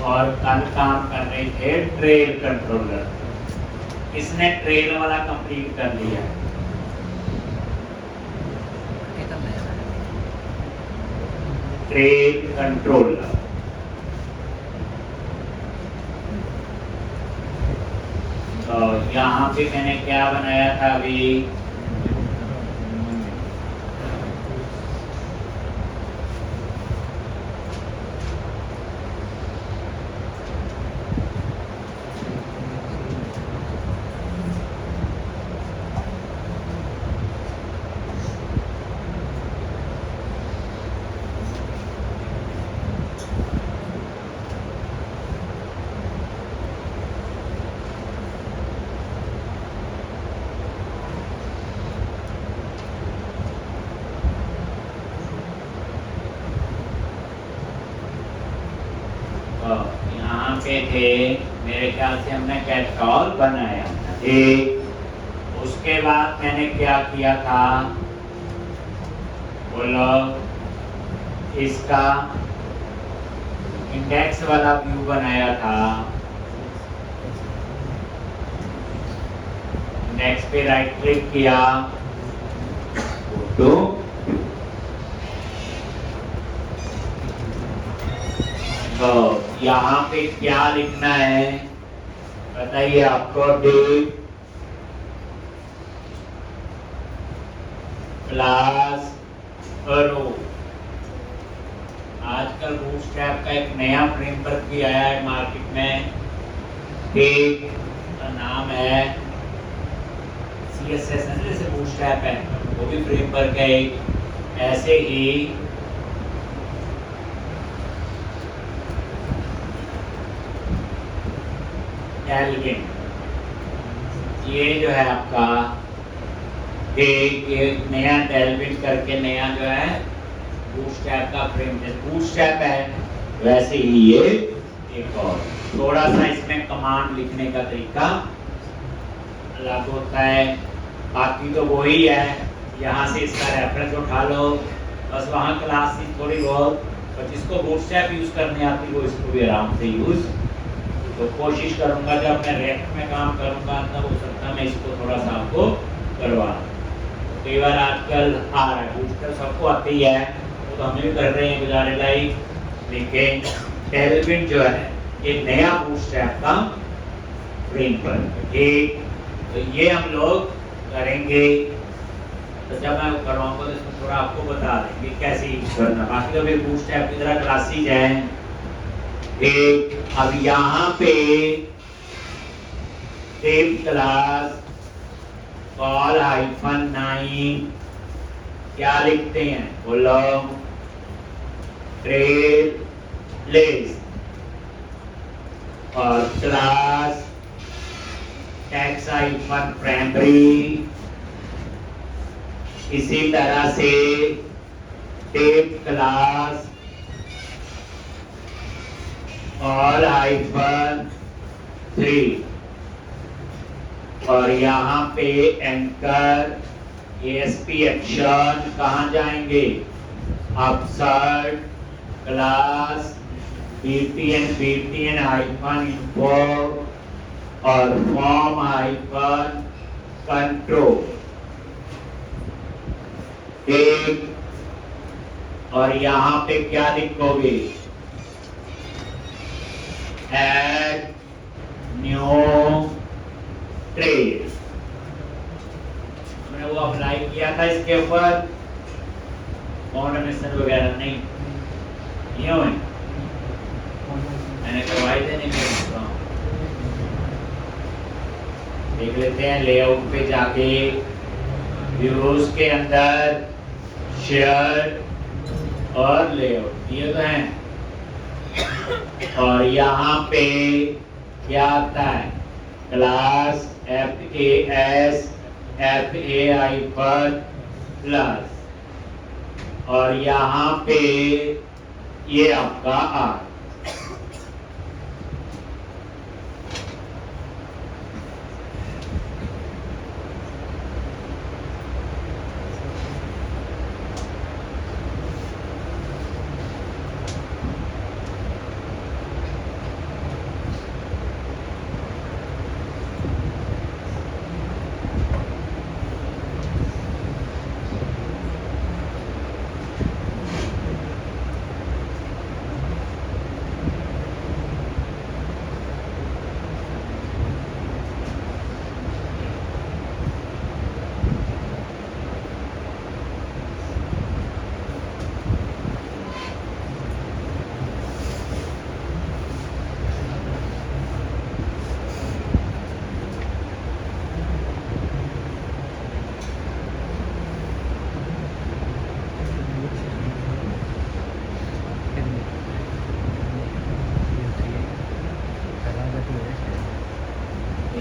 और कल काम कर रहे थे ट्रेल कंट्रोलर। इसने ट्रेल वाला कंप्लीट कर लिया। ट्रेल कंट्रोलर तो यहाँ पे मैंने क्या बनाया था अभी, यहाँ पे थे मेरे ख्याल से हमने कैटकॉल बनाया था एक। उसके बाद मैंने क्या किया था, बोलो, इसका इंडेक्स वाला व्यू बनाया था। इंडेक्स पे राइट क्लिक किया तो यहाँ पे क्या लिखना है बताइए आपको, डेट क्लास रो। आजकल बूटस्ट्रैप का एक नया फ्रेमवर्क भी आया है मार्केट में, डेट का नाम है CSS, जैसे बूटस्ट्रैप है वो भी फ्रेमवर्क है एक, ऐसे ही एलिगेंट, ये जो है आपका एक नया डेल्विट करके नया जो है बूटस्ट्रैप का फ्रेम, बूटस्ट्रैप है वैसे ही ये एक और थोड़ा सा इसमें कमांड लिखने का तरीका अलग होता है, बाकी तो वही है। यहाँ से इसका रेफरेंस उठा लो, बस वहाँ क्लास की थोड़ी बहुत, और जिसको बूटस्ट्रैप यूज करने आती वो इसको भी आराम से यूज, तो कोशिश करूंगा जब मैं रेक्ट में काम करूंगा तब हो सकता है मैं इसको थोड़ा सा आपको करवा। कई बार आजकल आ रहा है बूटस्ट्रैप, सबको आती है, वो तो हम भी कर रहे हैं गुजारे लाइक, लेकिन टेलविन जो है ये नया बूटस्ट्रैप का फ्रेमवर्क एक, तो ये हम लोग करेंगे। तो जब मैं करवाऊंगा तो इसमें थोड़ा आपको बता देंगे कैसे यूज करना, बाकी तो फिर बूटस्ट्रैप की तरह क्लासेज हैं एक। अब यहाँ पे सेव क्लास कॉल -9 क्या लिखते हैं, बोलो, ट्रेल प्लेस, और क्लास टैक्स -प्राइमरी, इसी तरह से टेप क्लास ऑल -3, और यहाँ पे एंकर ASP एक्शन कहाँ जाएंगे, अपसर्ट क्लास BTN -info और फॉर्म -control एक, और यहाँ पे क्या लिखोगे, ऐड न्यू ट्रेल। हमने वो अप्लाई किया था इसके ऊपर, ऑटोमेशन वगैरह नहीं ये हुए, मैंने करवाई थे नहीं देख लेते हैं। लेआउट पे जाके व्यूज के अंदर शेयर और लेआउट ये तो हैं, और यहाँ पे क्या आता है, क्लास FAS FAI प्लस, और यहाँ पे ये आपका R।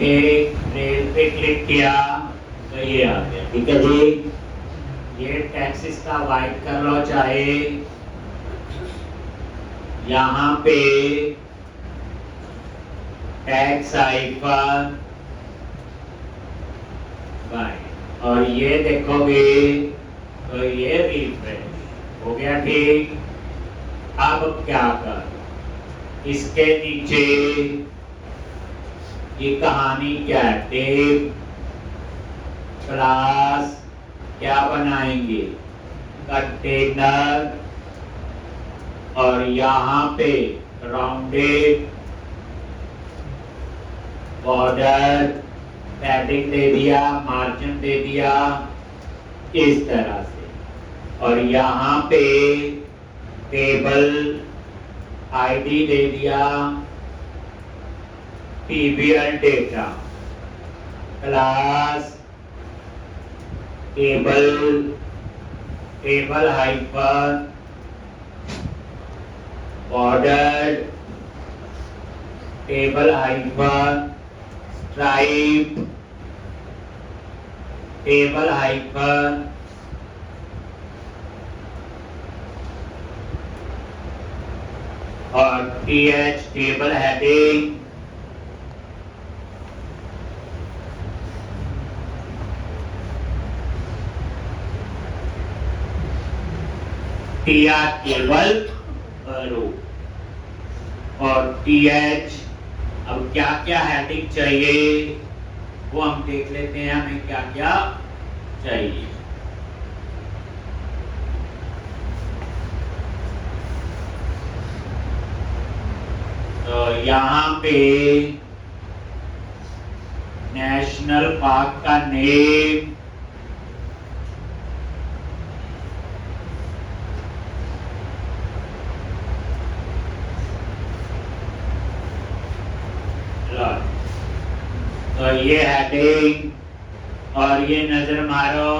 ओके, ट्रेल पे क्लिक किया तो ये आ गया। ठीक है जी, ये टेक्स्ट इसका वाइट कर लो चाहे यहाँ पे टैक्स आइकन वाइट, और ये देखोगे तो ये रिफ्रेश हो गया। ठीक, अब क्या कर, इसके नीचे ये कहानी क्या है, टेप क्लास क्या बनाएंगे, कंटेनर, और यहाँ पे राउंडेड बॉर्डर, पैडिंग दे दिया, मार्जिन दे दिया इस तरह से, और यहाँ पे टेबल आईडी दे दिया, TBL data, class table, table hyper border, table hyper stripe, table hyper और TH table heading, TR table row, और टीएच। अब क्या क्या हेडिंग चाहिए वो हम देख लेते हैं, हमें क्या क्या चाहिए। तो यहाँ पे नेशनल पार्क का नेम, तो ये हेडिंग, और ये नजर मारो,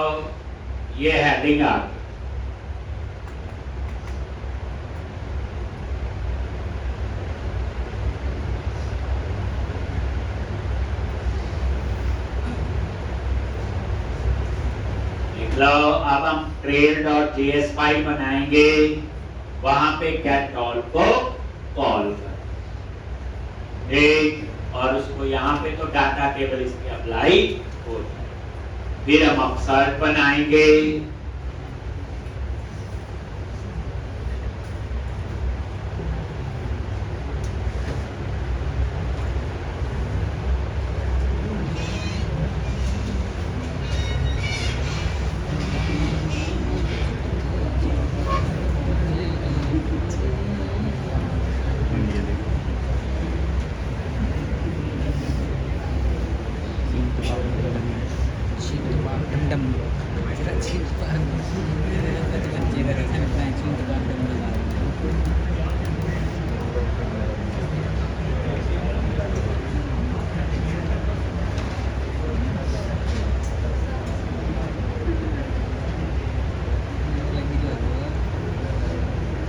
ये हेडिंग आ गई। लिख लो। अब हम trail.js फाइल बनाएंगे, वहां पे गेट ऑल को कॉल कर, एक, और उसको यहाँ पे तो डाटा टेबल इसके अप्लाई हो जाए। फिर हम अब सर्च बनाएंगे,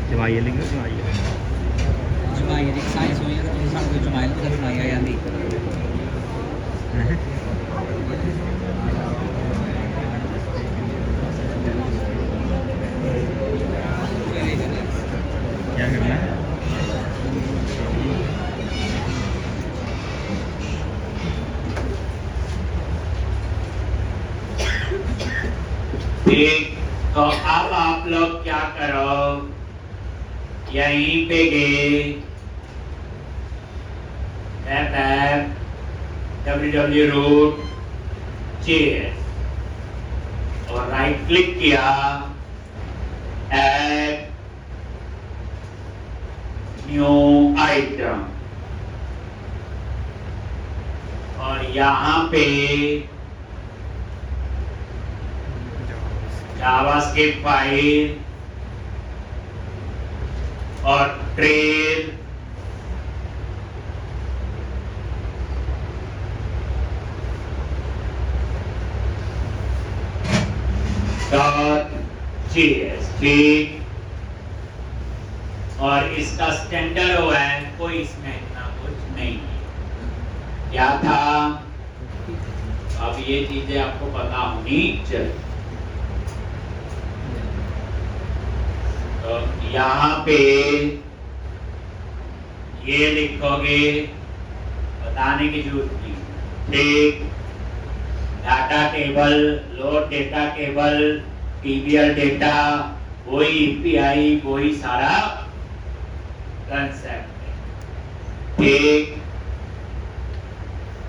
जमाइए लिंगे जमाइए साइंस होई है तो सानू कोई जमाइल तो जमाई आ जांदी क्या करना है? ठीक, तो अब आप लोग क्या करो, यहीं पे गए www.root.js और राइट क्लिक किया, ऐड न्यू आइटम, और यहाँ पे जावास्क्रिप्ट फाइल और ट्रेल .js, ठीक, और इसका स्टैंडर्ड है, कोई इसमें इतना कुछ नहीं है। क्या था, अब ये चीजें आपको पता होनी चाहिए। तो यहाँ पे ये लिखोगे, बताने की जरूरत नहीं। ठीक, data table, load data table, TBL data, वही ईपीआई, वही सारा कंसेप्ट है। ठीक,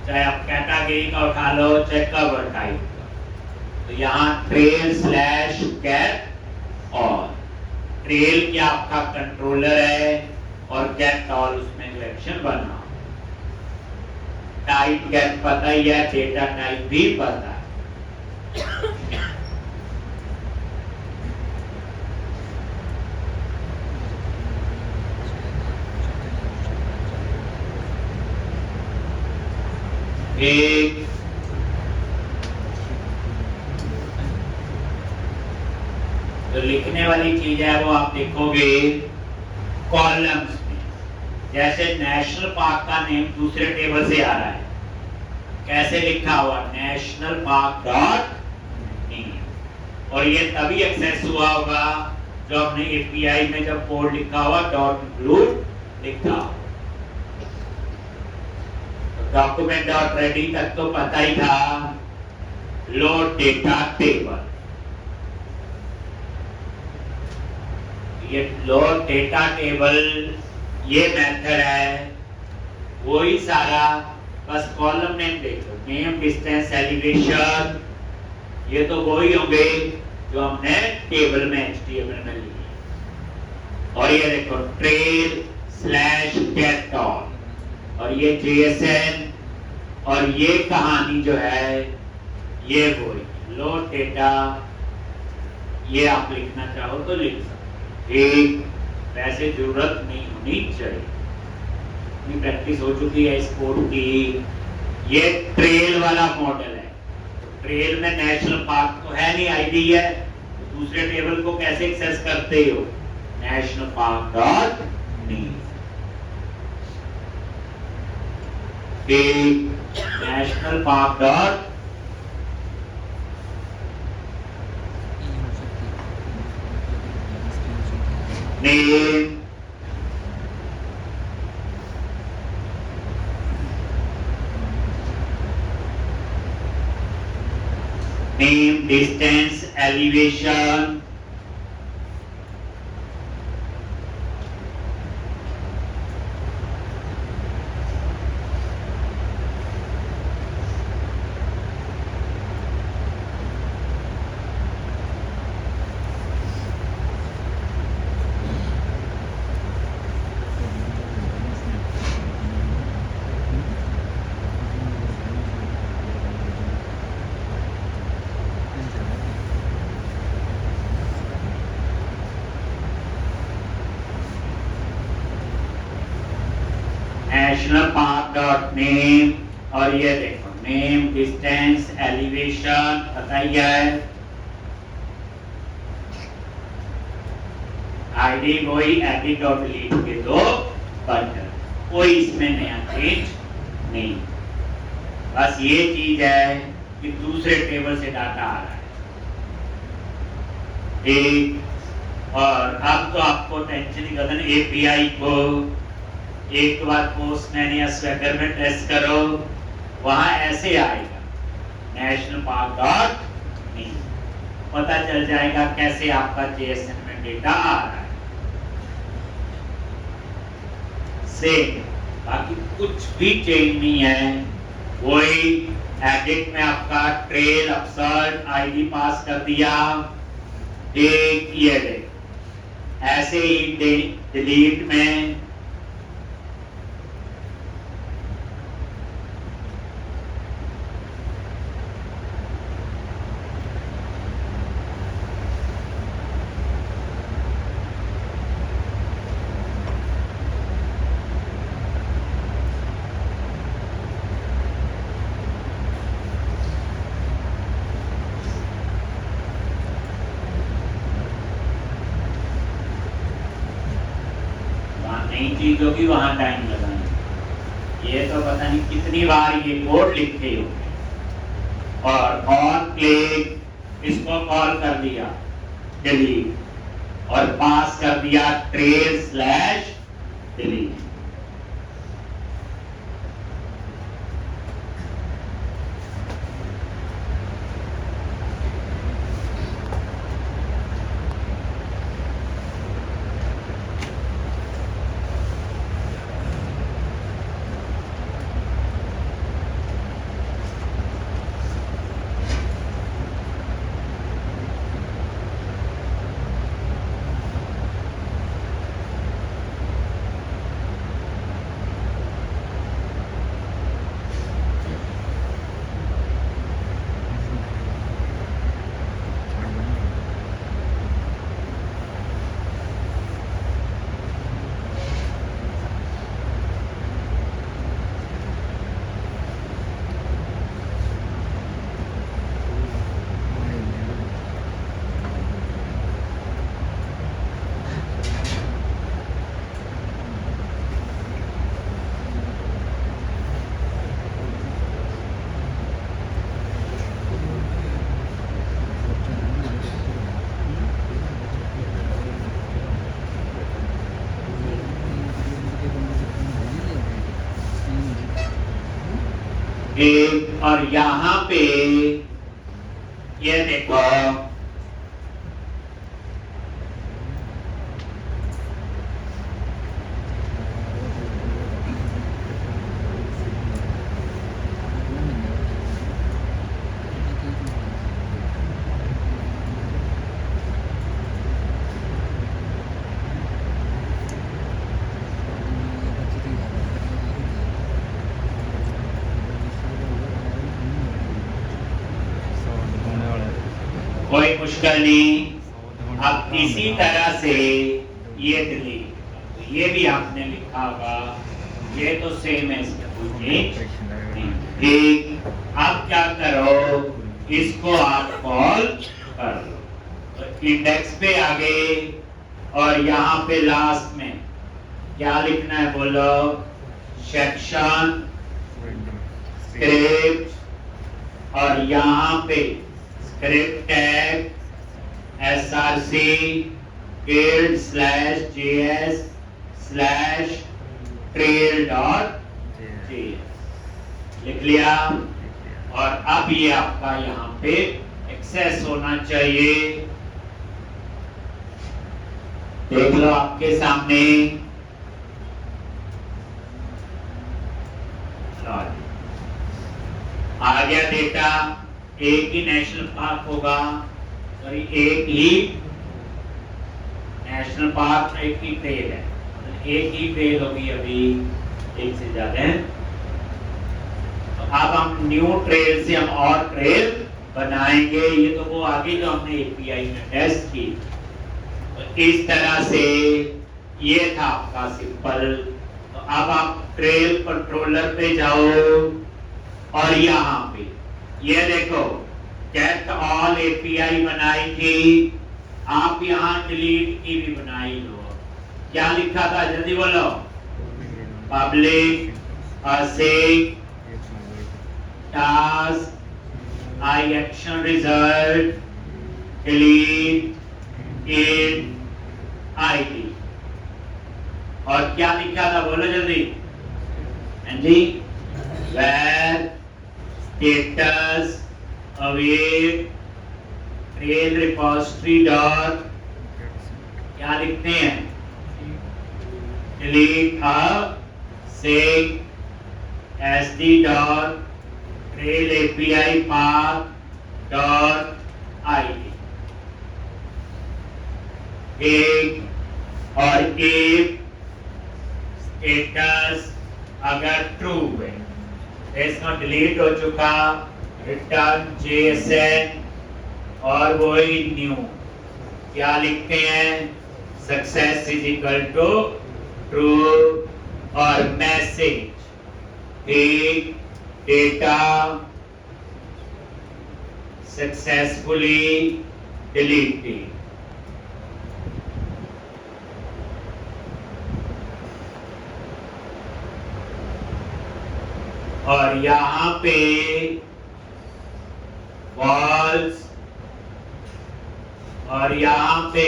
चाहे आप कैटेगरी का उठा लो, चाहे कवर टाइप का। तो यहाँ trail slash get all, trail क्या आपका कंट्रोलर है और गेट ऑल उसमें जो एक्शन बनना। टाइप गेट पता ही है, डेटा टाइप भी पता है। एक जो लिखने वाली चीज है वो आप देखोगे कॉलम्स में। जैसे नेशनल पार्क का नेम दूसरे टेबल से आ रहा है, कैसे लिखा हुआ, नेशनल पार्क डॉट नेम। और ये तभी एक्सेस हुआ होगा जो हमने एपीआई में जब कोड लिखा हुआ डॉट इंक्लूड लिखा। डॉक्यूमेंट डॉट रेडी तक तो पता ही था, लोड डेटा टेबल। ये लोड डेटा टेबल ये मेथड है, वही सारा, बस कॉलम नेम देखो, नेम, डिस्टेंस, एलिवेशन, ये तो वही होंगे जो हमने टेबल में एचटीएमएल में लिए। और ये देखो ट्रेल स्लैश गेट ऑल, और ये जेएसएन, और ये कहानी जो है ये वही लोड डेटा। ये आप लिखना चाहो तो लिख सकते, एक वैसे जरूरत नहीं होनी चाहिए, इतनी प्रैक्टिस हो चुकी है इस कोड की। ये ट्रेल वाला मॉडल है, ट्रेल में नेशनल पार्क तो है नहीं, आईडी है, तो दूसरे टेबल को कैसे एक्सेस करते हो, national park dot name. National park dot name, name, distance, elevation, national park dot name. और ये देखो नेम, डिस्टेंस, एलिवेशन, पता ही है, आईडी वही, एडिट और डिलीट के दो बटन, कोई इसमें नया चेंज नहीं। बस ये चीज है कि दूसरे टेबल से डाटा आ रहा है। ठीक, और अब तो आपको टेंशन ही करना, एपीआई को एक बार पोस्टमैन या स्वैगर में टेस्ट करो, वहां ऐसे आएगा नेशनल पार्क डॉट नेम, पता चल जाएगा कैसे आपका जेएसएन में डेटा आ रहा है। सेम, बाकी कुछ भी चेंज नहीं है, वही एडिट में आपका ट्रेल, अपसर्ट, आईडी पास कर दिया। एक ये देख, ऐसे ही डिलीट में नई चीज होगी वहां टाइम लगाना। ये तो पता नहीं कितनी बार ये कोड लिखे हो, और ऑन क्लिक इसको कॉल कर दिया डिलीट और पास कर दिया ट्रेल स्लैश डिलीट। एक और यहाँ पे ये देखो कोई मुश्किल नहीं। अब इसी तरह से ये डिलीट, ये भी आपने लिखा होगा, ये तो सेम है, इसमें कोई चेंज ठीक। अब क्या करो, इसको आप कॉल कर लो, तो इंडेक्स पे आ गए और यहाँ पे लास्ट में क्या लिखना है बोलो, सेक्शन स्क्रिप्ट और यहाँ पे script tag src build slash js slash trail dot js लिख लिया। और अब ये आपका यहाँ पे एक्सेस होना चाहिए, देख लो आपके सामने। आ गया डेटा, एक ही नेशनल पार्क होगा, सॉरी एक ही नेशनल पार्क, एक ही ट्रेल है, एक ही ट्रेल होगी, अभी एक से ज्यादा है। तो अब हम न्यू ट्रेल से हम और ट्रेल बनाएंगे, ये तो वो आगे जो हमने एपीआई में टेस्ट की। तो इस तरह से ये था आपका सिंपल। तो अब आप ट्रेल कंट्रोलर पे जाओ और यहाँ पे ये देखो गेट ऑल एपीआई बनाई थी, आप यहाँ डिलीट की भी बनाई लो। क्या लिखा था जल्दी बोलो, public async task I action result delete int ID. और क्या लिखा था बोलो जल्दी, जी where status await trail repository dot क्या लिखते हैं, delete a seg sd dot trail API path dot id। एक और एक स्टेटस अगर ट्रू है, इसका डिलीट हो चुका, रिटर्न JSN और वही न्यू। क्या लिखते हैं, success is equal to true और मैसेज एक डेटा सक्सेसफुली डिलीटेड। और यहाँ पे वॉल्स, और यहां पे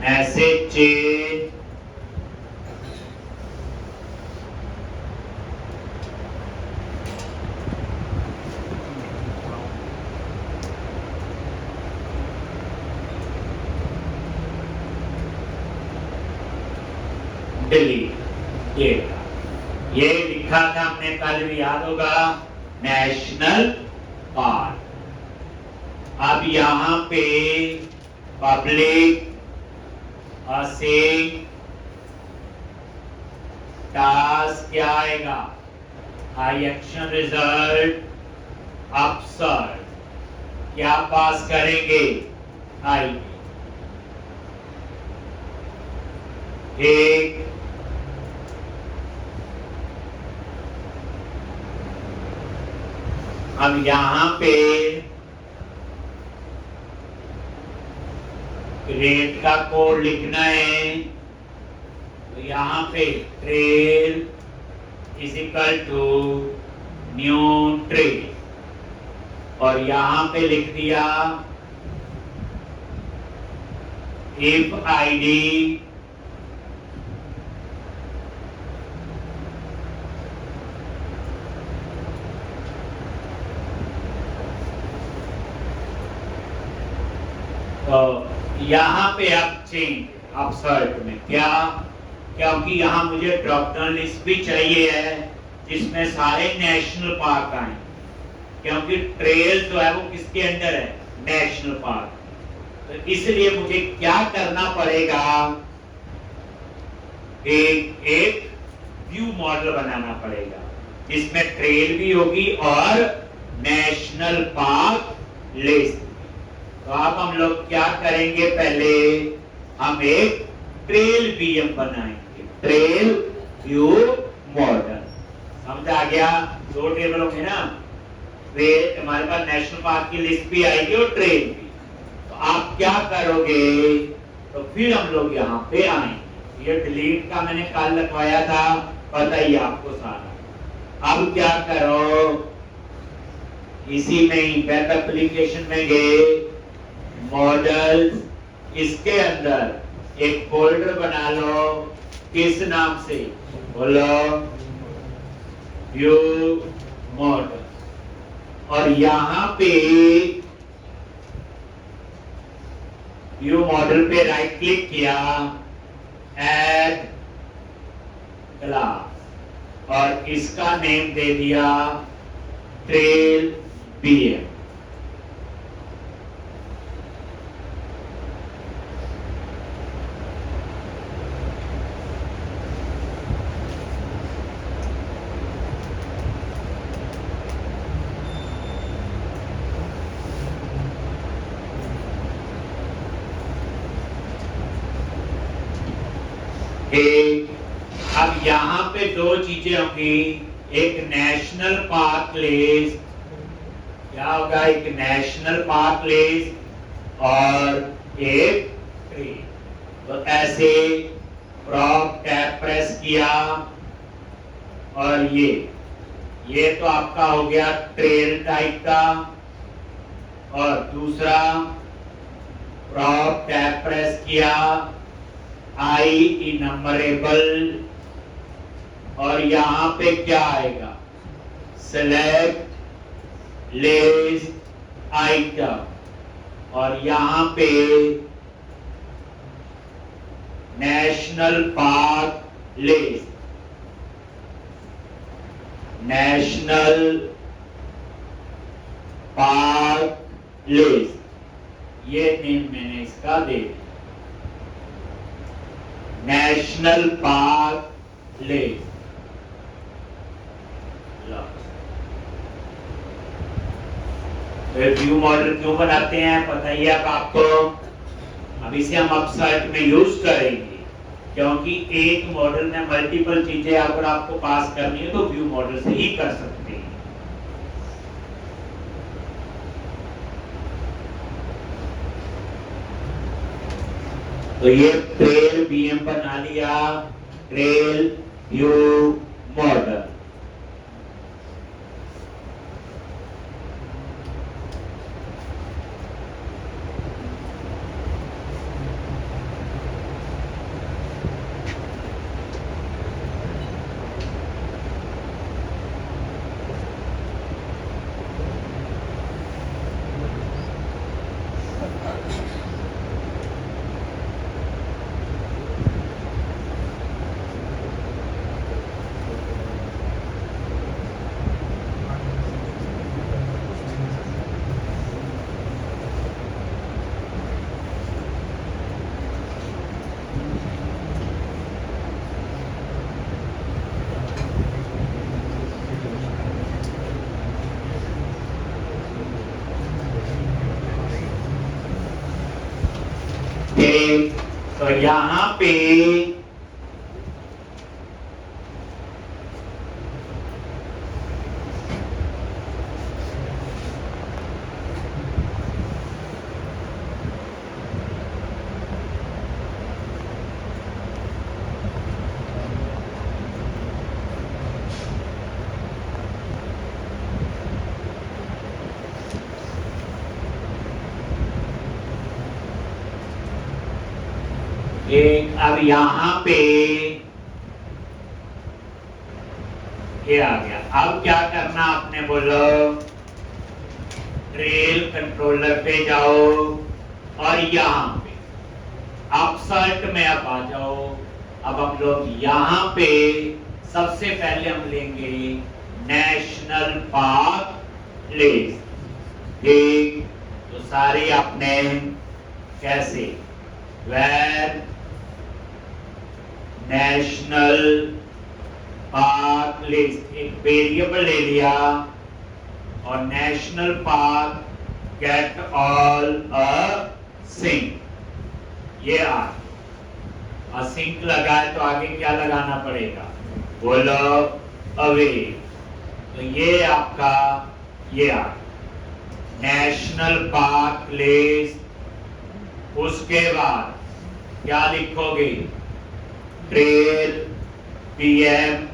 मैसेज चेन, डिलीट। ये लिखा था हमने कल भी, याद होगा, नेशनल पार्क। अब यहां पे पब्लिक असिंग टास्क क्या आएगा, हाई एक्शन रिजल्ट अपसर्ट, क्या पास करेंगे, आई एक अब यहां पे रेट का कोड लिखना है, तो यहां पे trail is equal to new trail, और यहां पे लिख दिया इफ आईडी तो यहाँ पे अब चेंज अपसर्ट में क्या, क्योंकि यहाँ मुझे ड्रॉप डाउन लिस्ट भी चाहिए है जिसमें सारे नेशनल पार्क आए, क्योंकि ट्रेल जो है वो किसके अंदर है, नेशनल पार्क। तो इसलिए मुझे क्या करना पड़ेगा, एक व्यू मॉडल बनाना पड़ेगा जिसमें ट्रेल भी होगी और नेशनल पार्क लिस्ट। तो अब हम लोग क्या करेंगे, पहले हम एक ट्रेल बीएम बनाएंगे, ट्रेल व्यू मॉडल। समझ आ गया, दो टेबल होंगे ना, ट्रेल हमारे पास नेशनल पार्क की लिस्ट भी आएगी और ट्रेल भी। तो आप क्या करोगे, तो फिर हम लोग यहाँ पे आएंगे। ये डिलीट का मैंने कल लिखवाया था, पता ही आपको सारा। अब क्या करो, इसी में ही वेब एप्लीकेशन में गए, मॉडल, इसके अंदर एक फोल्डर बना लो, किस नाम से, बोलो व्यू मॉडल, और यहां पे व्यू मॉडल पे राइट क्लिक किया, ऐड क्लास, और इसका नेम दे दिया ट्रेल बीएम। अब यहां पे दो चीजें होंगी, एक नेशनल पार्क लिस्ट, क्या होगा, एक नेशनल पार्क लिस्ट और एक ट्री। तो ऐसे प्रॉप टैब प्रेस किया, और ये तो आपका हो गया ट्रेल टाइप का, और दूसरा प्रॉप टैब प्रेस किया, आई इनमरेबल, और यहां पे क्या आएगा, सेलेक्ट लिस्ट आइटम, और यहां पे national park list, national park list, ये नेम मैंने इसका दे दिया, national park list. View model क्यों बनाते हैं पता ही है अब आपको। अब इसे हम अपसर्ट में यूज करेंगे, क्योंकि एक मॉडल में मल्टीपल चीजें अगर आपको पास करनी है तो व्यू मॉडल से ही कर सकते हैं। तो ये ट्रेल बीएम बना लिया, ट्रेल व्यू मॉडल। यहां पे एक, अब यहां पे ये आ गया। अब क्या करना आपने बोलो, ट्रेल कंट्रोलर पे जाओ और यहां पे अपसर्ट में अब आ जाओ। अब हम लोग यहां पे सबसे पहले हम लेंगे नेशनल पार्क लिस्ट। ठीक, तो सारी आपने कैसे, वेर नेशनल पार्क लिस्ट, एक वेरिएबल ले लिया और national park get all async, ये आ सिंक लगाए तो आगे क्या लगाना पड़ेगा, बोलो अवे। तो ये आपका ये आ नेशनल पार्क लिस्ट। उसके बाद क्या लिखोगे, ट्रेल पीएम,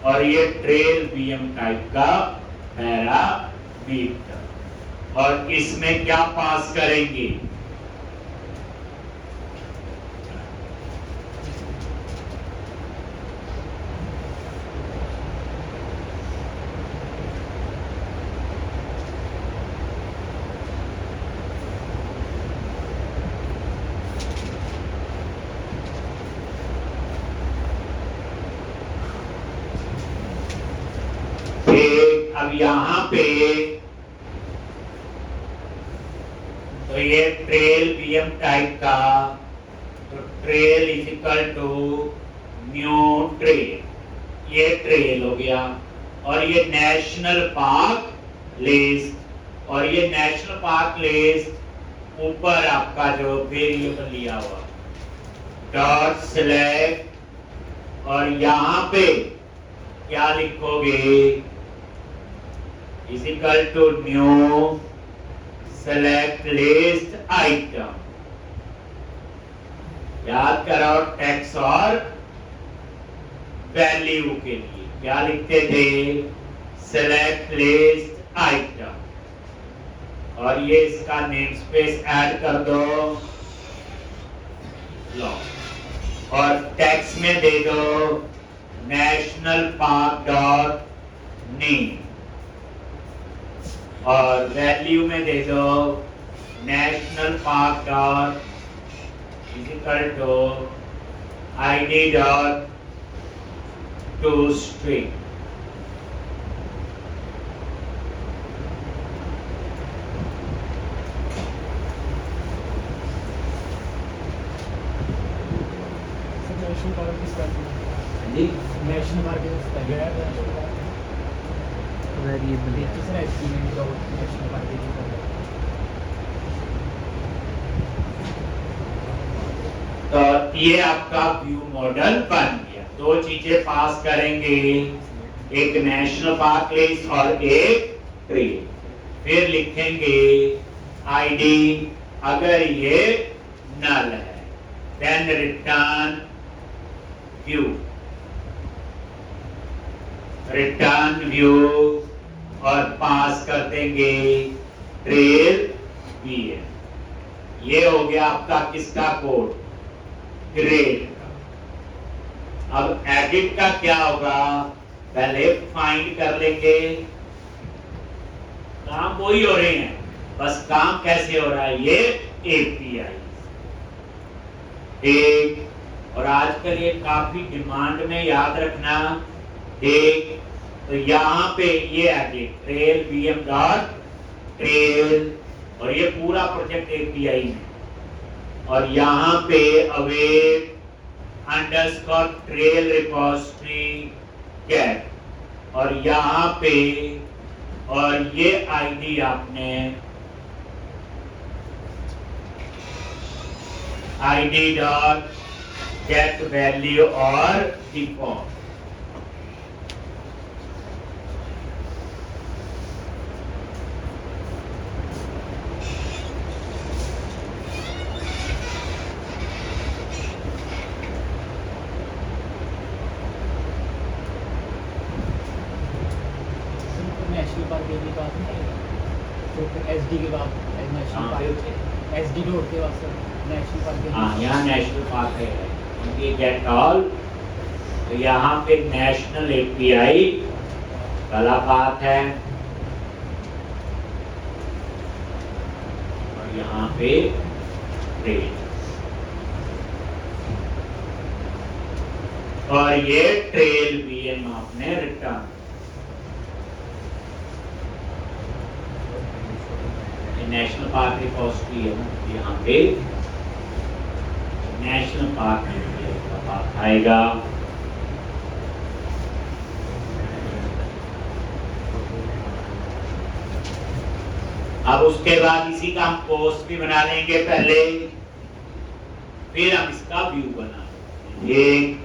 और ये ट्रेल पीएम टाइप का पैरामीटर, और इसमें क्या पास करेंगे, अब यहां पे तो ये ट्रेल पीएम टाइप का, तो trail is equal to new trail, ये ट्रेल हो गया। और ये नेशनल पार्क लिस्ट, और ये नेशनल पार्क लिस्ट ऊपर आपका जो वेरिएबल लिया हुआ डॉट सिलेक्ट, और यहां पे क्या लिखोगे, is equal to new select list item। याद करो टेक्स्ट और वैल्यू के लिए क्या लिखते थे, select list item, और ये इसका नेम स्पेस ऐड कर दो, लो, और टेक्स्ट में दे दो नेशनल पार्क डॉट नेम, और वैल्यू में दे दो national park dot is equal to ID dot to string. National park तो ये आपका व्यू मॉडल बन गया। दो चीजें पास करेंगे, एक नेशनल पार्क लिस्ट और एक ट्री। फिर लिखेंगे आईडी, अगर ये नल है then return view, return view, और पास कर देंगे ट्रेल पीएम। ये हो गया आपका किसका कोड, ग्रेड का। अब एडिट का क्या होगा, पहले फाइंड कर लेंगे, काम वही हो रहे हैं, बस काम कैसे हो रहा है, ये एपीआई। एक, और आजकल ये काफी डिमांड में, याद रखना, एक तो यहाँ पे ये edit trail PM dot trail, और ये पूरा प्रोजेक्ट एपीआई में, और यहाँ पे await underscore trail repository get, और यहाँ पे, और ये आईडी आपने id dot get value or default. National park की बात नहीं तो फिर एसडी के बाद नेशनल हाँ। पार्क एसडी रोड के बाद सर नेशनल पार्क हाँ, यहाँ नेशनल पार्क है क्योंकि गेट ऑल, तो यहाँ पे नेशनल एपीआई वाला पाथ है और यहाँ पे ट्रेल, और ये ट्रेल वीएम आपने रिटर्न, नेशनल पार्क रिपोजिटरी है ना, यहाँ पे नेशनल पार्क का पाथ आएगा। अब उसके बाद इसी का हम पोस्ट भी बना लेंगे पहले, फिर हम इसका व्यू बना लेंगे।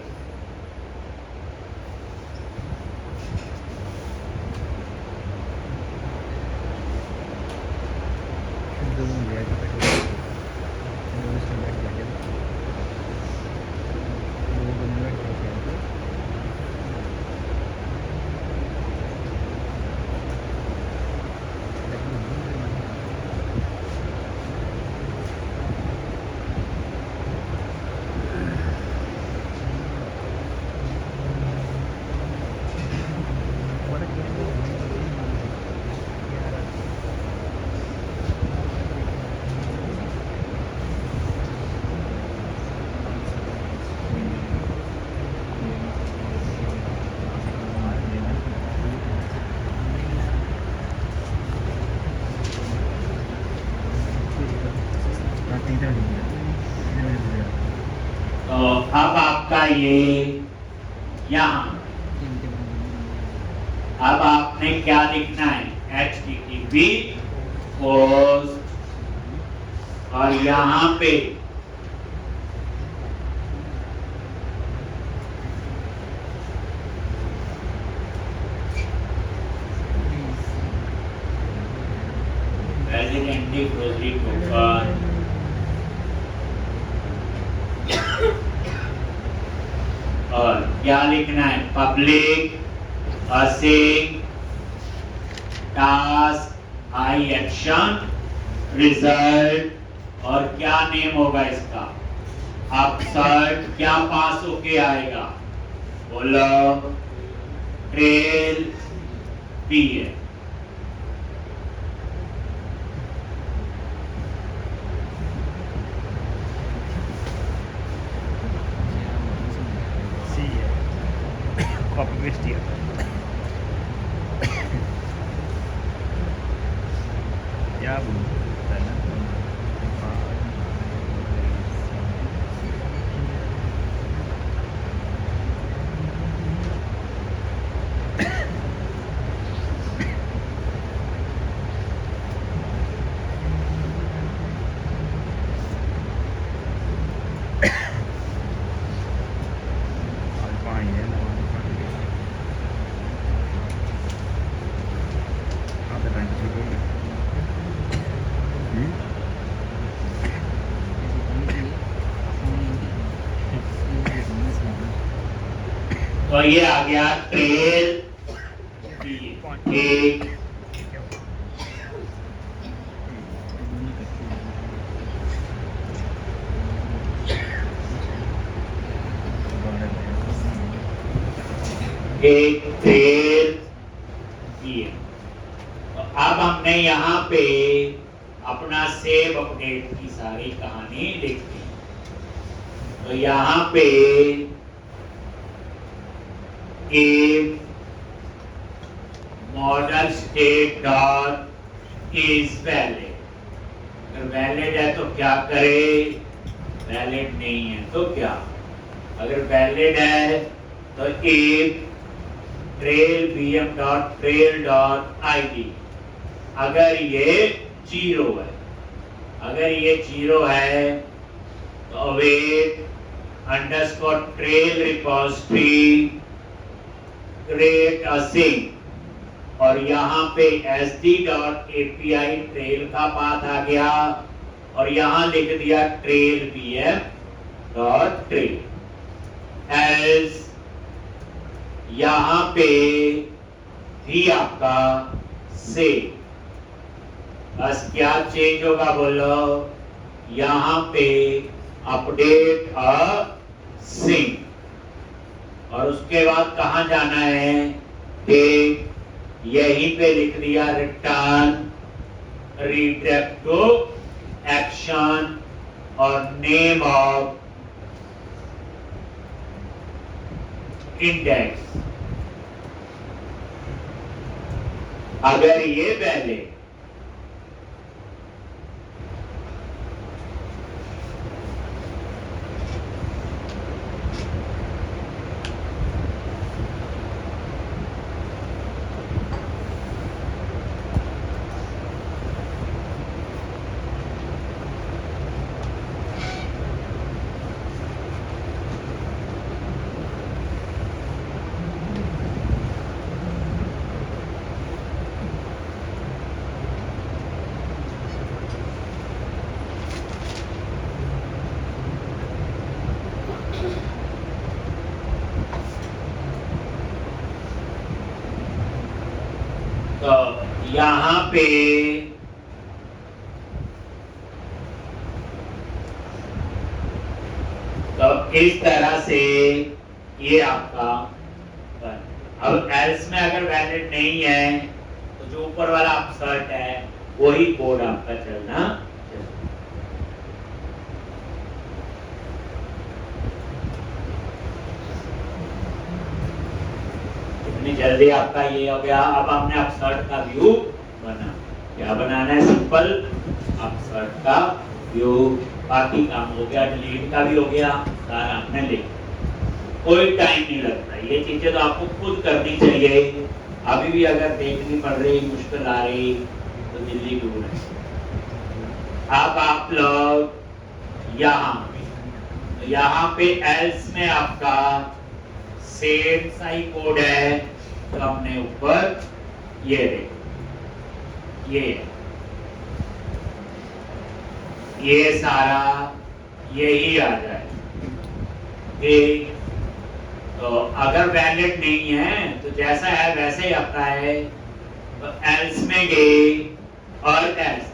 तो अब आपका ये यहाँ, अब आपने क्या लिखना है, HTTP पोस्ट, और यहाँ पे resident grocery token, और क्या लिखना है, public using task I action result, और क्या नेम होगा इसका, अपसर्ट, क्या पास होके आएगा, बोलो, ट्रेल पीए। कॉपी पेस्ट किया क्या बोलता है ना, तो ये आ गया ट्रेल एक, एक ट्रेल ये। तो अब हमने यहाँ पे अपना सेव अपडेट की सारी कहानी लिख दी। तो यहाँ पे if model state dot is valid, अगर वैलिड है तो क्या करे, वैलिड नहीं है तो क्या, अगर वैलिड है तो if trail bm dot trail dot id, अगर ये 0 है, अगर ये 0 है await underscore trail repository create a sync, और यहाँ पे sd.api ट्रेल का पाथ आ गया और यहाँ लिख दिया trail pm.trail as यहाँ पे भी आपका से बस क्या चेंज होगा बोलो, यहाँ पे अपडेट अ सिंक, और उसके बाद कहाँ जाना है कि यहीं पे लिख दिया रिटर्न रिडायरेक्ट टू एक्शन और नेम ऑफ इंडेक्स। अगर ये पहले तो यहाँ पे तो इस तरह से ये आपका, अब एल्स में अगर वैलिड नहीं है तो जो ऊपर वाला अपसर्ट है वही कोड आपका चलना चाहिए। इतनी जल्दी आपका ये हो गया। अब आपने अपसर्ट का व्यू बना, क्या बनाना है, सिंपल अपसर्ट का व्यू, बाकी काम हो गया, डिलीट का भी हो गया, सारा आपने लिख, कोई टाइम नहीं लगता, ये चीजें तो आपको खुद करनी चाहिए। अभी भी अगर देखनी पड़ रही, मुश्किल आ रही तो दिल्ली दूर है। अब आप लोग यहाँ पे एल्स में आपका सेम सा ही कोड है, तो हमने ऊपर ये सारा यही आ जाए। तो अगर वैलिड नहीं है तो जैसा है वैसे ही आता है, तो एल्स में गए और एल्स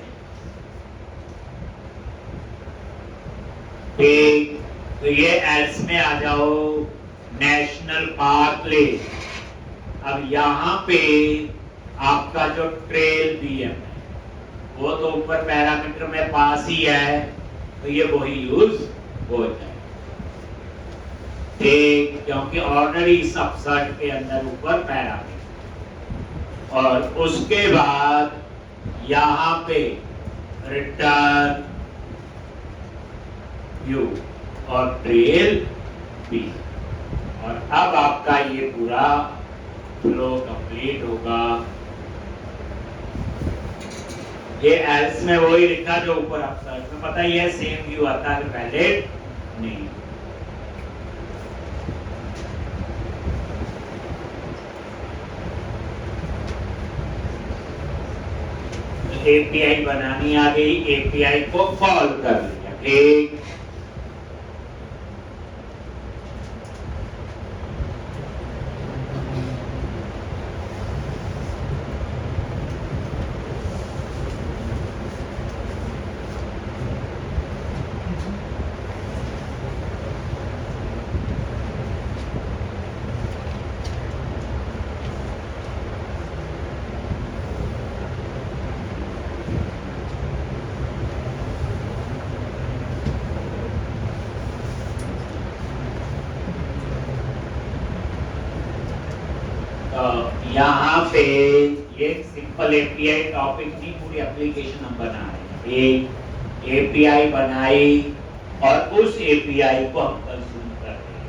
ठीक, तो ये एल्स में आ जाओ नेशनल पार्क ले। अब यहाँ पे आपका जो ट्रेल पीएम है वो तो ऊपर पैरामीटर में पास ही है, तो ये वही यूज हो जाए ठीक, क्योंकि ऑलरेडी सबसेट के अंदर ऊपर पैरामीटर, और उसके बाद यहाँ पे रिटर्न व्यू और ट्रेल बी, और अब आपका ये पूरा फ्लो कंप्लीट होगा। ये एल्स में वही लिखा जो ऊपर अपसर्ट में, पता ही है सेम व्यू आता है वैलिड नहीं। एपीआई बनानी आ गई, एपीआई को कॉल कर लिया ठीक। यहाँ पे ये सिंपल एपीआई टॉपिक नहीं, पूरी एप्लीकेशन हम बना रहे हैं। एक एपीआई बनाई और उस एपीआई को हम कंज्यूम कर रहे हैं।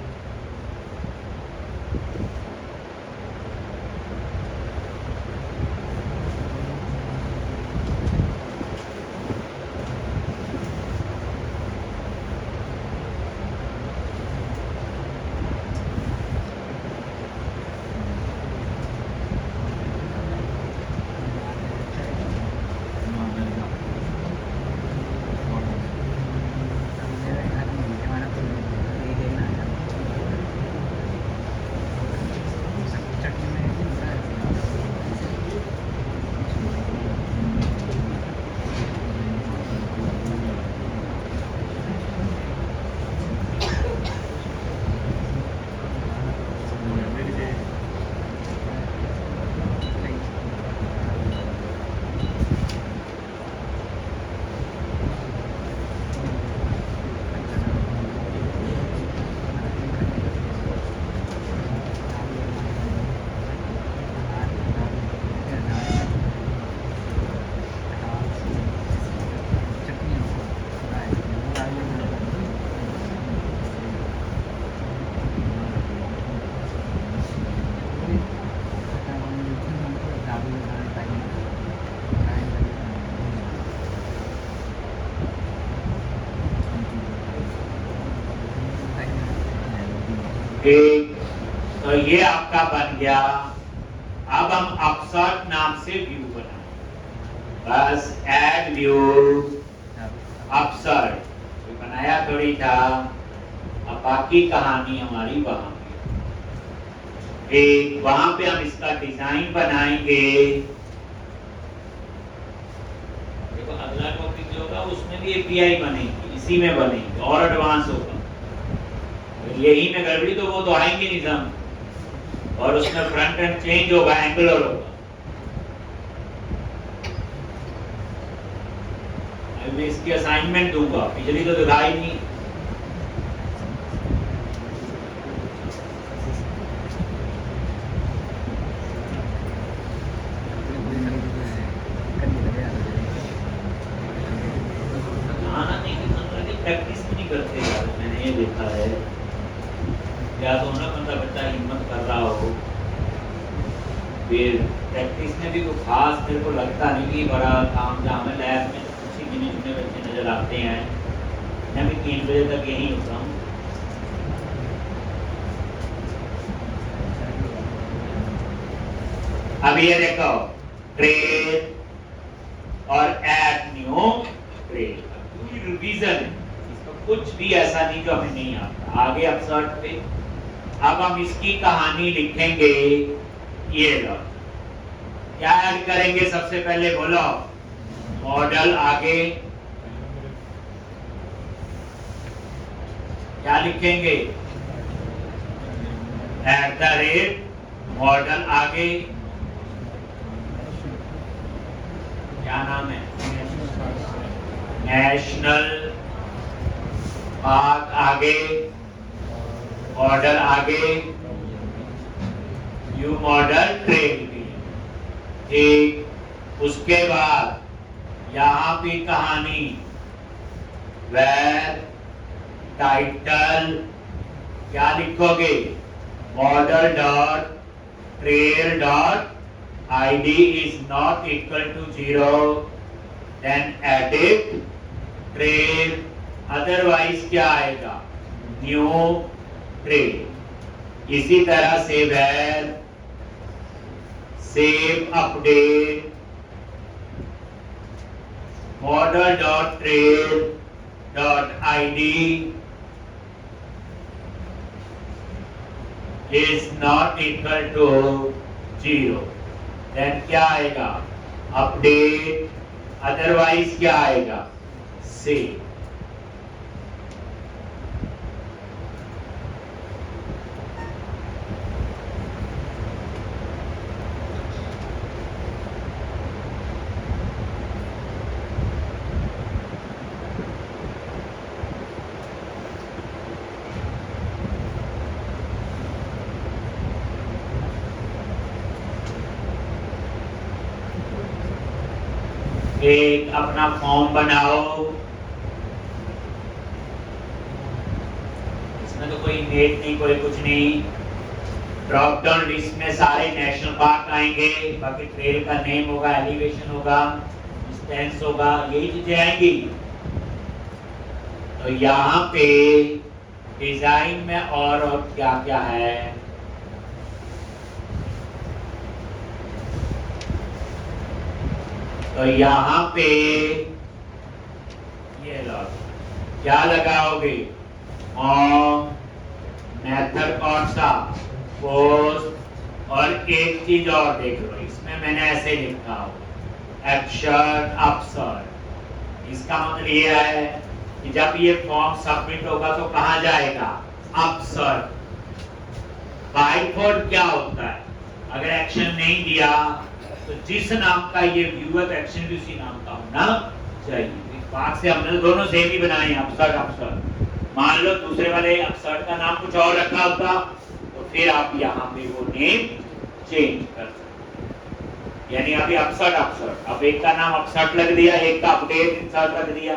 ठीक, तो ये आपका बन गया। अब हम अपसर्ट नाम से व्यू बनाए, बस ऐड व्यू अपसर्ट बनाया थोड़ी था। अब बाकी कहानी हमारी वहां पे, वहां पे हम इसका डिजाइन बनाएंगे। देखो अगला टॉपिक जो होगा उसमें भी एपीआई बनेगी, इसी में बनेगी और एडवांस होगा। यही में गड़बड़ी तो वो तो आएंगे नहीं समझ, और उसमें फ्रंट एंड चेंज होगा, एंगुलर होगा। मैं इसकी असाइनमेंट दूंगा, पिछली तो दिखाई नहीं। प्रैक्टिस भी नहीं करते यार, मैंने ये देखा है। या तो ना मतलब बच्चा हिम्मत कर रहा हो, फिर प्रैक्टिस में भी कोई खास मेरे को लगता नहीं कि बड़ा काम जहाँ में लैब में कुछ ही गिने चुने बच्चे नजर आते हैं। मैं भी 3 बजे तक यहीं होता हूँ। अब ये देखो ट्रेड और ऐड न्यू ट्रेड रिवीजन, कुछ भी ऐसा नहीं जो हमें नहीं आता। आगे अपसर्ट पे अब हम इसकी कहानी लिखेंगे। ये लो, क्या ऐड करेंगे सबसे पहले बोलो, मॉडल। आगे क्या लिखेंगे, @ मॉडल। आगे क्या नाम है, नेशनल पार्क। आगे मॉडल, आगे यू मॉडल ट्रेन भी। ठीक, उसके बाद यहां पे कहानी, वेर टाइटल क्या लिखोगे, model dot trail dot ID is not equal to 0, then edit trail, otherwise क्या आएगा, न्यू ट्रेल। इसी तरह से where save update model dot trail dot ID is not equal to 0, then क्या आएगा, अपडेट, अदरवाइज क्या आएगा, सेव। एक अपना फॉर्म बनाओ, इसमें तो कोई नेट नहीं, कोई कुछ नहीं। ड्रॉप डाउन लिस्ट में सारे नेशनल पार्क आएंगे, बाकी ट्रेल का नेम होगा, एलिवेशन होगा, डिस्टेंस होगा, यही चीजें आएंगी। तो यहाँ पे डिजाइन में और क्या क्या है, तो यहाँ पे ये लो, क्या लगाओगे, मेथड कौन सा, पोस्ट। और एक चीज और देख लो, इसमें मैंने ऐसे लिखा हो, एक्शन अपसर्ट। इसका मतलब ये है कि जब ये फॉर्म सबमिट होगा तो कहां जाएगा, अपसर्ट। बाय डिफॉल्ट क्या होता है, अगर एक्शन नहीं दिया तो जिस नाम का ये व्यूअर एक्शन भी उसी नाम का होना चाहिए। बात से हमने दोनों सेम ही बनाए, अपसर्ट अपसर्ट। मान लो दूसरे वाले अपसर्ट का नाम कुछ और रखा होता तो फिर आप यहाँ पे वो नेम चेंज कर सकते। यानी अभी अपसर्ट अपसर्ट, अब एक का नाम अपसर्ट लग दिया, एक का अपडेट इंसर्ट लग दिया,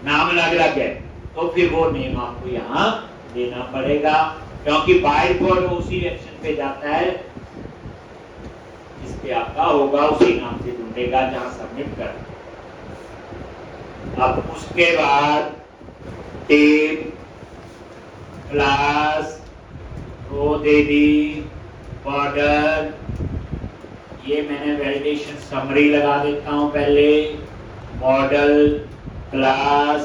नाम अलग अलग है, तो फिर वो नेम आपको यहाँ देना पड़ेगा, क्योंकि बाय डिफॉल्ट उसी एक्शन पे जाता है जिसपे आपका होगा, उसी नाम से ढूंढेगा जहां सबमिट कर। अब उसके बाद टेप क्लास रो दे दी, बॉर्डर, ये मैंने वैलिडेशन समरी लगा देता हूं पहले, model, class,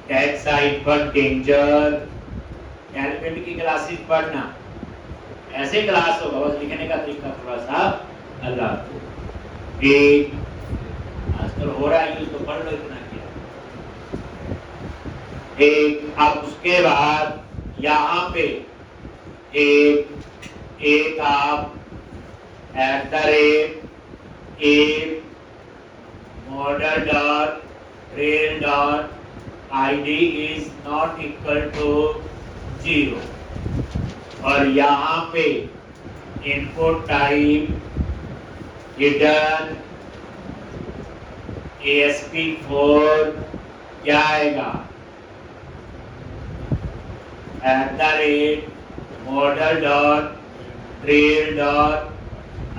tax hyphen danger, element की क्लासेस पढ़ना, ऐसे क्लास होगा, बस लिखने का तरीका थोड़ा सा अलग। एक आजकल हो रहा है यूज, तो पढ़ लो इतना किया। एक, अब उसके बाद यहाँ पे एक आप @ model dot trail dot id is not equal to 0 और यहाँ पे इनपुट टाइप hidden ASP4 क्या आएगा, @ model dot trail dot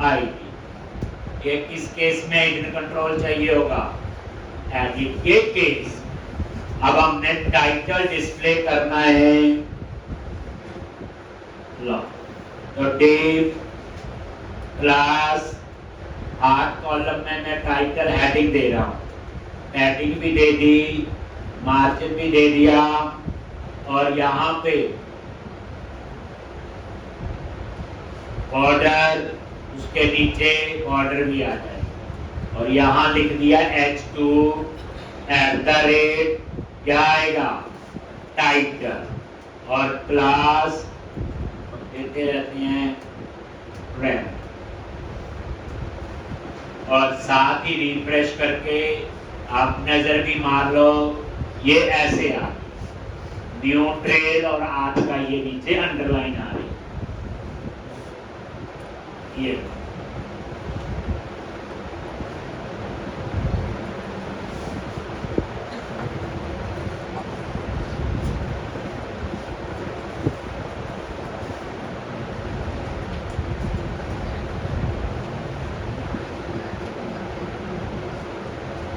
id। ये किस केस में हिडन कंट्रोल चाहिए होगा, एडिट के केस। अब हमने टाइटल डिस्प्ले करना है, लो तो div क्लास आठ कॉलम में मैं टाइटल हेडिंग दे रहा हूँ, हेडिंग भी दे दी, मार्जिन भी दे दिया, और यहाँ पे बॉर्डर, उसके नीचे बॉर्डर भी आ जाए, और यहाँ लिख दिया h2 @ क्या आएगा, टाइटल, और क्लास देते रहते हैं फ्रेंड, और साथ ही रिफ्रेश करके आप नजर भी मार लो, ये ऐसे आ न्यू ट्रेल और 8 का ये नीचे अंडरलाइन आ रही ये।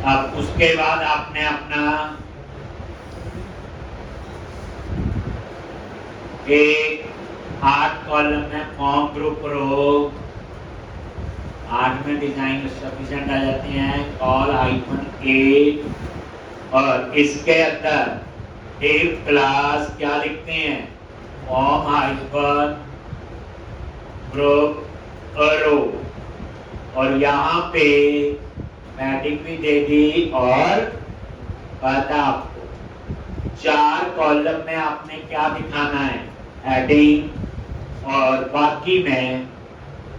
अब उसके बाद आपने अपना एक 8 कॉलम में फॉर्म ग्रुप रो, 8 में डिजाइन सफिशिएंट आ जाती हैं, कॉल -a, और इसके अंदर एक क्लास क्या लिखते हैं, फॉर्म हाइफन ग्रुप रो, और यहाँ पे मैटिक भी दे दी, और पता आपको 4 कॉलम में आपने क्या दिखाना है, हेडिंग, और बाकी में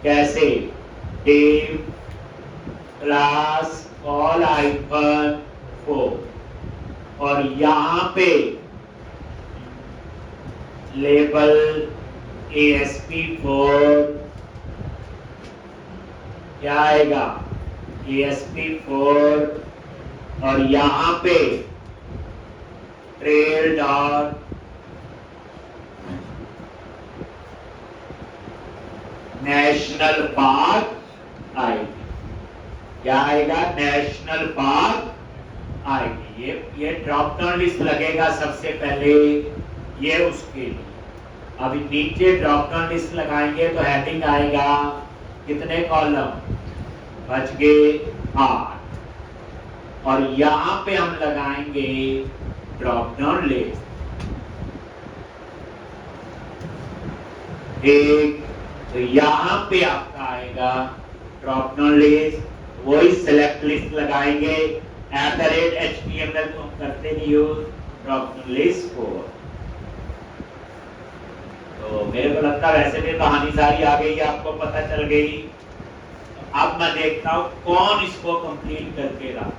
कैसे div क्लास कॉल हाइफन 4, और यहाँ पे लेबल ASP4 क्या आएगा, ASP4, और यहाँ पे trail dot national park ID, क्या आएगा, नेशनल पार्क आईडी। ये ड्रॉप डाउन लिस्ट लगेगा सबसे पहले, ये उसके लिए। अभी नीचे ड्रॉप डाउन लिस्ट लगाएंगे तो हेडिंग आएगा, कितने कॉलम बच गए, 8, और यहाँ पे हम लगाएंगे ड्रॉप डाउन लिस्ट, एक, तो यहाँ पे आपका आएगा ड्रॉप डाउन लिस्ट, वही सेलेक्ट लिस्ट लगाएंगे, @HTML को हम करते नहीं यूज, ड्रॉप डाउन लिस्ट को। तो मेरे को लगता है वैसे भी कहानी सारी आ गई, आपको पता चल गई। अब मैं देखता हूँ कौन इसको कंप्लीट करके रहा,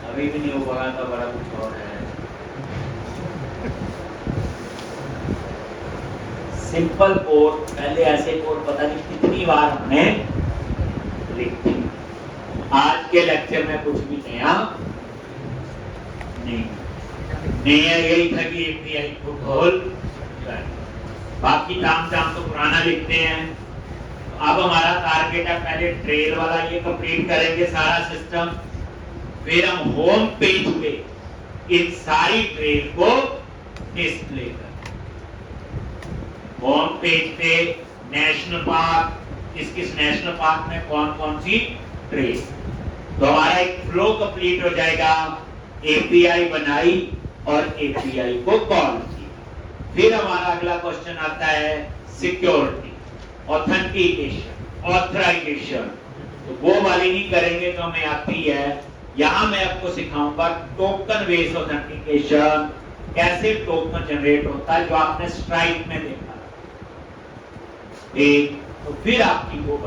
अभी भी नहीं हो पा तो बड़ा कुछ और है। सिंपल कोड, पहले ऐसे कोड पता नहीं कितनी बार हमने लिखे। आज के लेक्चर में कुछ भी नया नहीं है, यही था कि API को खोल, बाकी काम तो पुराना लिखते हैं। अब हमारा टारगेट है पहले ट्रेल वाला ये कंप्लीट करेंगे सारा सिस्टम, फिर हम होम पेज पे इन सारी ट्रेल को डिस्प्ले करेंगे। होम पेज पे नेशनल पार्क, किस किस नेशनल पार्क में कौन कौन सी ट्रेन, तो हमारा एक फ्लो कंप्लीट हो जाएगा। एपीआई बनाई और एपीआई को कॉल किया। फिर हमारा अगला क्वेश्चन आता है सिक्योरिटी, ऑथेंटिकेशन, ऑथराइजेशन, तो वो वाली नहीं करेंगे तो हमें आती है। यहां मैं आपको सिखाऊंगा टोकन बेस्ड ऑथेंटिकेशन, कैसे टोकन जनरेट होता है, जो आपने स्ट्राइक में देखा। तो फिर आपकी वो बात